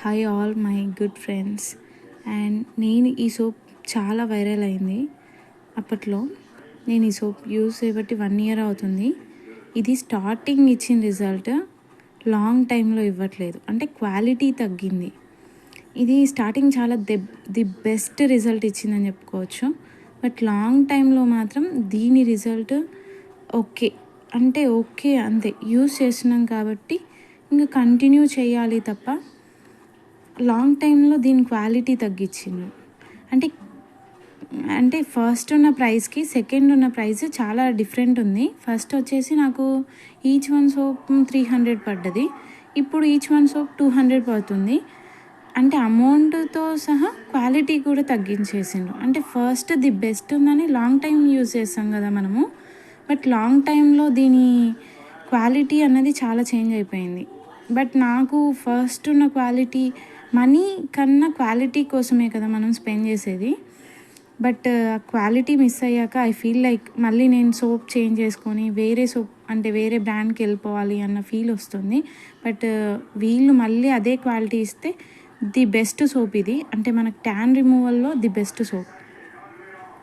Hi all my good friends. And నేను ఈ soap చాలా వైరల్ అయింది. అప్పట్లో నేను ఈ సోప్ యూస్ చేయబట్టి 1 year అవుతుంది. ఇది స్టార్టింగ్ ఇచ్చిన రిజల్ట్ లాంగ్ టైంలో ఇవ్వట్లేదు, అంటే క్వాలిటీ తగ్గింది. ఇది స్టార్టింగ్ చాలా ది బెస్ట్ రిజల్ట్ ఇచ్చిందని చెప్పుకోవచ్చు. బట్ లాంగ్ టైంలో మాత్రం దీని రిజల్ట్ ఓకే అంతే. యూస్ చేస్తున్నాం కాబట్టి ఇంకా కంటిన్యూ చేయాలి తప్ప లాంగ్ టైంలో దీని క్వాలిటీ తగ్గించిండు. అంటే ఫస్ట్ ఉన్న ప్రైస్కి సెకండ్ ఉన్న ప్రైస్ చాలా డిఫరెంట్ ఉంది. ఫస్ట్ వచ్చేసి నాకు ఈచ్ వన్ సోప్ 300 పడ్డది, ఇప్పుడు ఈచ్ వన్ సోప్ 200 పడుతుంది. అంటే అమౌంట్తో సహా క్వాలిటీ కూడా తగ్గించేసిండు. అంటే ఫస్ట్ ది బెస్ట్ ఉందని లాంగ్ టైం యూజ్ చేస్తాం కదా మనము, బట్ లాంగ్ టైంలో దీని క్వాలిటీ అన్నది చాలా చేంజ్ అయిపోయింది. బట్ నాకు ఫస్ట్ ఉన్న క్వాలిటీ, మనీ కన్నా క్వాలిటీ కోసమే కదా మనం స్పెండ్ చేసేది. బట్ క్వాలిటీ మిస్ అయ్యాక ఐ ఫీల్ లైక్ మళ్ళీ నేను సోప్ చేంజ్ చేసుకొని వేరే బ్రాండ్కి వెళ్ళిపోవాలి అన్న ఫీల్ వస్తుంది. బట్ వీళ్ళు మళ్ళీ అదే క్వాలిటీ ఇస్తే ది బెస్ట్ సోప్ ఇది. అంటే మనకు ట్యాన్ రిమూవల్లో ది బెస్ట్ సోప్.